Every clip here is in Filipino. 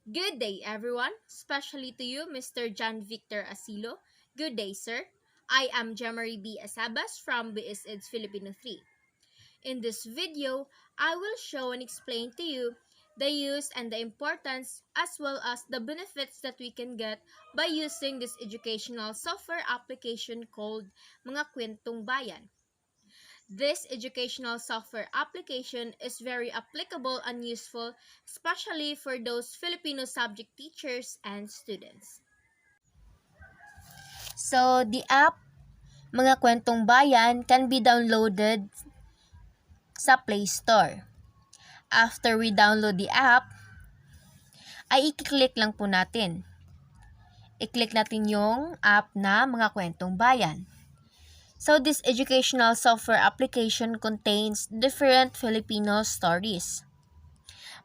Good day, everyone, especially to you, Mr. John Victor Asilo. Good day, sir. I am Jemary B. Asabas from BSED's Filipino 3. In this video, I will show and explain to you the use and the importance as well as the benefits that we can get by using this educational software application called Mga Kwentong Bayan. This educational software application is very applicable and useful, especially for those Filipino subject teachers and students. So, the app Mga Kwentong Bayan can be downloaded sa Play Store. After we download the app, ay i-click lang po natin. I-click natin yung app na Mga Kwentong Bayan. So, this educational software application contains different Filipino stories.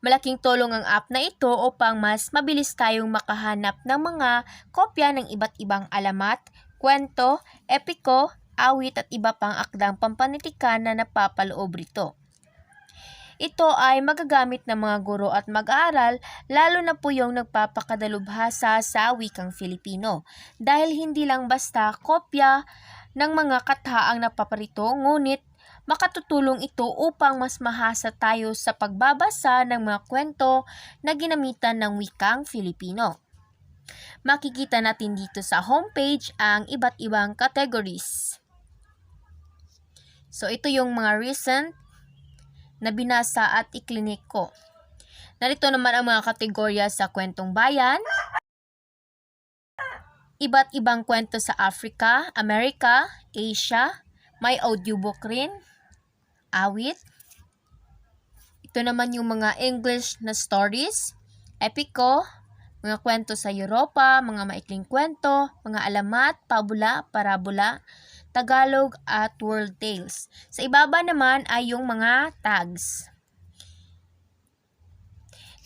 Malaking tulong ang app na ito upang mas mabilis tayong makahanap ng mga kopya ng iba't ibang alamat, kwento, epiko, awit at iba pang akdang pampanitikan na napapaloob rito. Ito ay magagamit ng mga guro at mag-aaral, lalo na po yung nagpapakadalubhasa sa wikang Filipino, dahil hindi lang basta kopya ng mga kathaang napaparito, ngunit makatutulong ito upang mas mahasa tayo sa pagbabasa ng mga kwento na ginamitan ng wikang Filipino. Makikita natin dito sa homepage ang iba't ibang categories. So, ito yung mga recent na binasa at iklinik ko. Narito naman ang mga kategorya sa kwentong bayan, iba't ibang kwento sa Africa, America, Asia, may audiobook rin, awit. Ito naman yung mga English na stories, epiko, mga kwento sa Europa, mga maikling kwento, mga alamat, pabula, parabola, Tagalog at world tales. Sa ibaba naman ay yung mga tags.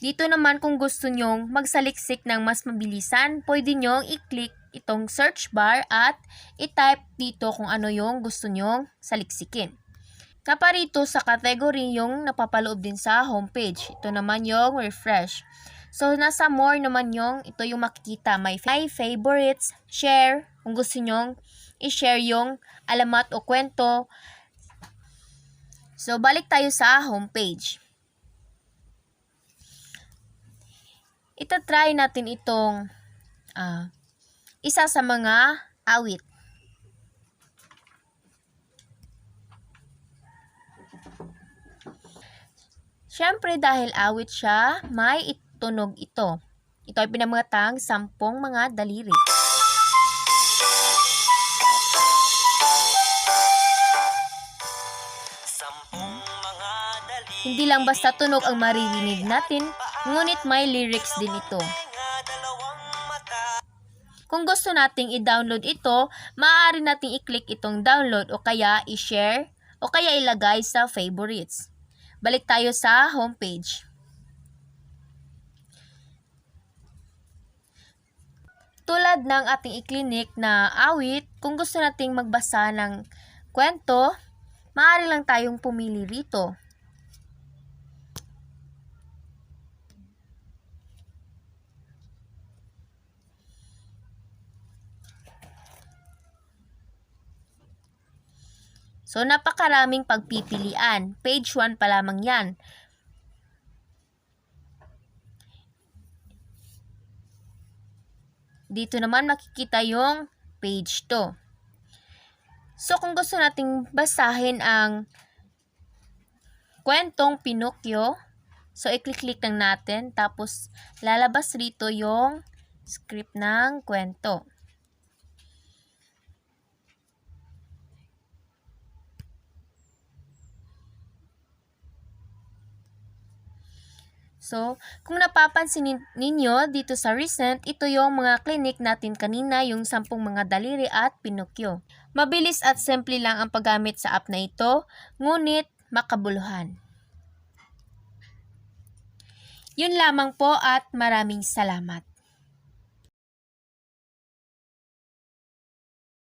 Dito naman kung gusto nyong magsaliksik ng mas mabilisan, pwede nyong i-click itong search bar at i-type dito kung ano yung gusto nyong saliksikin. Naparito sa category yung napapaloob din sa homepage. Ito naman yung refresh. So, nasa more naman yung, ito yung makikita. My favorites, share, kung gusto nyong i-share yung alamat o kwento. So, balik tayo sa homepage. Ita-try natin itong isa sa mga awit. Siyempre, dahil awit siya, may tunog ito. Ito ay pinamagatang 10 mga daliri. Hindi lang basta tunog ang maririnig natin, ngunit may lyrics din ito. Kung gusto nating i-download ito, maaari nating i-click itong download o kaya i-share o kaya ilagay sa favorites. Balik tayo sa homepage. Tulad ng ating iklinik na awit, kung gusto nating magbasa ng kwento, maaari lang tayong pumili rito. So, napakaraming pagpipilian. Page 1 pa lamang yan. Dito naman makikita yung page 2. So, kung gusto nating basahin ang kwentong Pinocchio, so i-click lang natin, tapos lalabas rito yung script ng kwento. So, kung napapansin ninyo dito sa recent, ito yung mga clinic natin kanina, yung 10 mga daliri at Pinocchio. Mabilis at simple lang ang paggamit sa app na ito, ngunit makabuluhan. Yun lamang po at maraming salamat.